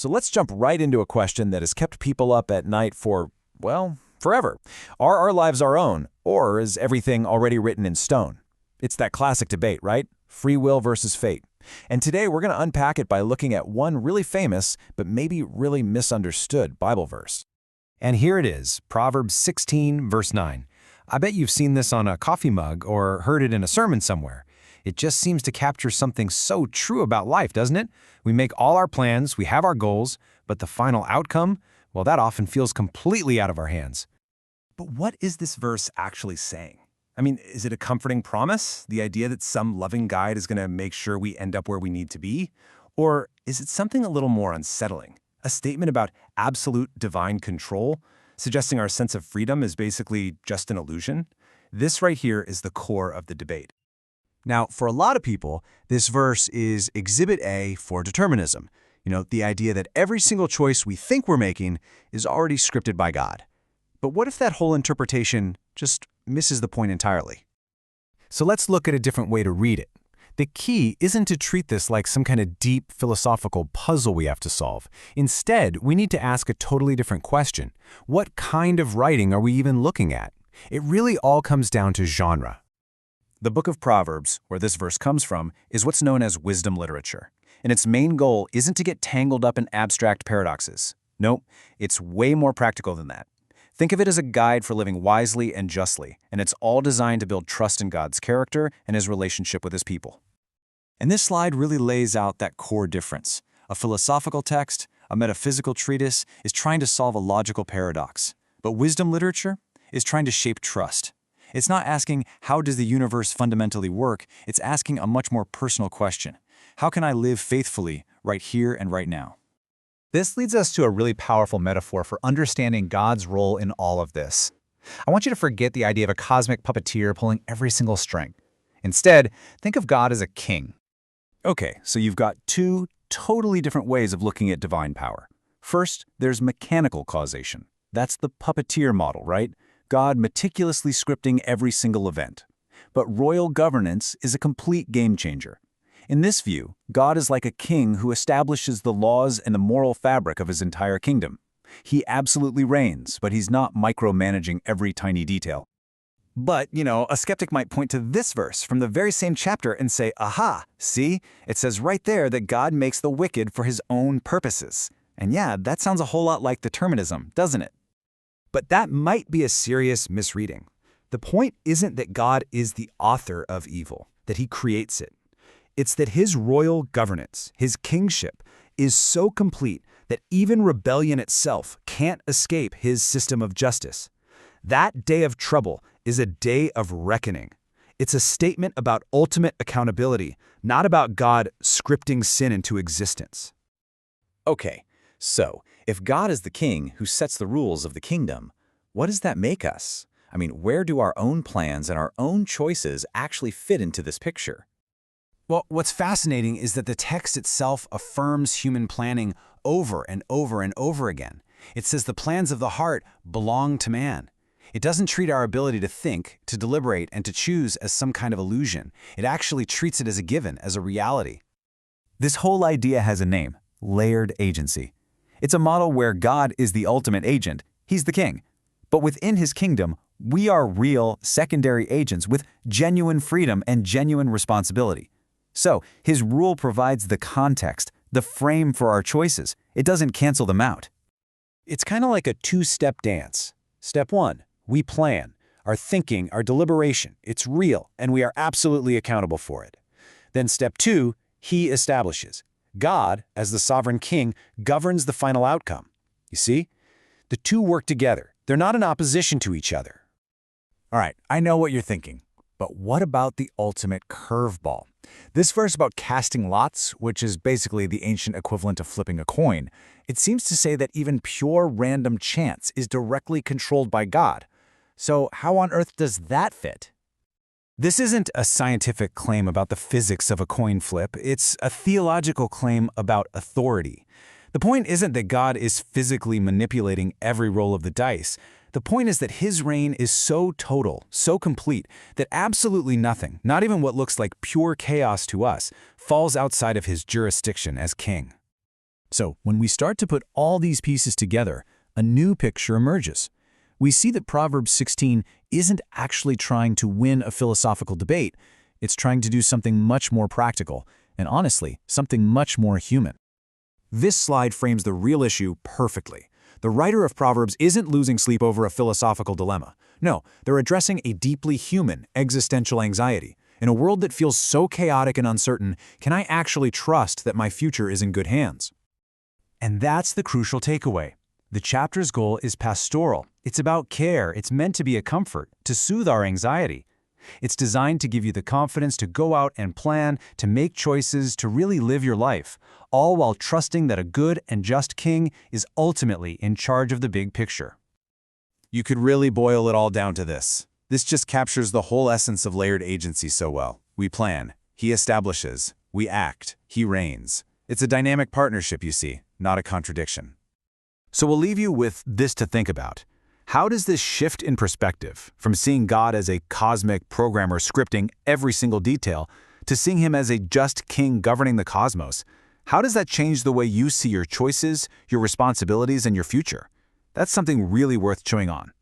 So let's jump right into a question that has kept people up at night for, well, forever. Are our lives our own, or is everything already written in stone? It's that classic debate, right? Free will versus fate. And today we're going to unpack it by looking at one really famous, but maybe really misunderstood Bible verse. And here it is, Proverbs 16, verse 9. I bet you've seen this on a coffee mug or heard it in a sermon somewhere. It just seems to capture something so true about life, doesn't it? We make all our plans, we have our goals, but the final outcome, well, that often feels completely out of our hands. But what is this verse actually saying? I mean, is it a comforting promise, the idea that some loving guide is going to make sure we end up where we need to be? Or is it something a little more unsettling? A statement about absolute divine control, suggesting our sense of freedom is basically just an illusion? This right here is the core of the debate. Now, for a lot of people, this verse is Exhibit A for determinism. The idea that every single choice we think we're making is already scripted by God. But what if that whole interpretation just misses the point entirely? So let's look at a different way to read it. The key isn't to treat this like some kind of deep philosophical puzzle we have to solve. Instead, we need to ask a totally different question. What kind of writing are we even looking at? It really all comes down to genre. The book of Proverbs, where this verse comes from, is what's known as wisdom literature. And its main goal isn't to get tangled up in abstract paradoxes. Nope, it's way more practical than that. Think of it as a guide for living wisely and justly, and it's all designed to build trust in God's character and his relationship with his people. And this slide really lays out that core difference. A philosophical text, a metaphysical treatise, is trying to solve a logical paradox. But wisdom literature is trying to shape trust. It's not asking, how does the universe fundamentally work? It's asking a much more personal question. How can I live faithfully right here and right now? This leads us to a really powerful metaphor for understanding God's role in all of this. I want you to forget the idea of a cosmic puppeteer pulling every single string. Instead, think of God as a king. Okay, so you've got two totally different ways of looking at divine power. First, there's mechanical causation. That's the puppeteer model, right? God meticulously scripting every single event. But royal governance is a complete game changer. In this view, God is like a king who establishes the laws and the moral fabric of his entire kingdom. He absolutely reigns, but he's not micromanaging every tiny detail. But, a skeptic might point to this verse from the very same chapter and say, aha, see? It says right there that God makes the wicked for his own purposes. And yeah, that sounds a whole lot like determinism, doesn't it? But that might be a serious misreading. The point isn't that God is the author of evil, that he creates it. It's that his royal governance, his kingship, is so complete that even rebellion itself can't escape his system of justice. That day of trouble is a day of reckoning. It's a statement about ultimate accountability, not about God scripting sin into existence. Okay, so if God is the king who sets the rules of the kingdom, what does that make us? I mean, where do our own plans and our own choices actually fit into this picture? Well, what's fascinating is that the text itself affirms human planning over and over and over again. It says the plans of the heart belong to man. It doesn't treat our ability to think, to deliberate, and to choose as some kind of illusion. It actually treats it as a given, as a reality. This whole idea has a name: layered agency. It's a model where God is the ultimate agent. He's the king. But within his kingdom, we are real secondary agents with genuine freedom and genuine responsibility. So, his rule provides the context, the frame for our choices. It doesn't cancel them out. It's kind of like a two-step dance. Step one, we plan. Our thinking, our deliberation, it's real, and we are absolutely accountable for it. Then step two, he establishes. God, as the sovereign king, governs the final outcome. You see? The two work together. They're not in opposition to each other. All right, I know what you're thinking. But what about the ultimate curveball? This verse about casting lots, which is basically the ancient equivalent of flipping a coin, it seems to say that even pure random chance is directly controlled by God. So how on earth does that fit? This isn't a scientific claim about the physics of a coin flip. It's a theological claim about authority. The point isn't that God is physically manipulating every roll of the dice. The point is that his reign is so total, so complete, that absolutely nothing, not even what looks like pure chaos to us, falls outside of his jurisdiction as king. So when we start to put all these pieces together, a new picture emerges. We see that Proverbs 16 isn't actually trying to win a philosophical debate. It's trying to do something much more practical, and honestly, something much more human. This slide frames the real issue perfectly. The writer of Proverbs isn't losing sleep over a philosophical dilemma. No, they're addressing a deeply human, existential anxiety. In a world that feels so chaotic and uncertain, can I actually trust that my future is in good hands? And that's the crucial takeaway. The chapter's goal is pastoral. It's about care. It's meant to be a comfort, to soothe our anxiety. It's designed to give you the confidence to go out and plan, to make choices, to really live your life, all while trusting that a good and just king is ultimately in charge of the big picture. You could really boil it all down to this. This just captures the whole essence of layered agency so well. We plan, he establishes, we act, he reigns. It's a dynamic partnership, you see, not a contradiction. So we'll leave you with this to think about. How does this shift in perspective, from seeing God as a cosmic programmer scripting every single detail, to seeing him as a just king governing the cosmos, how does that change the way you see your choices, your responsibilities, and your future? That's something really worth chewing on.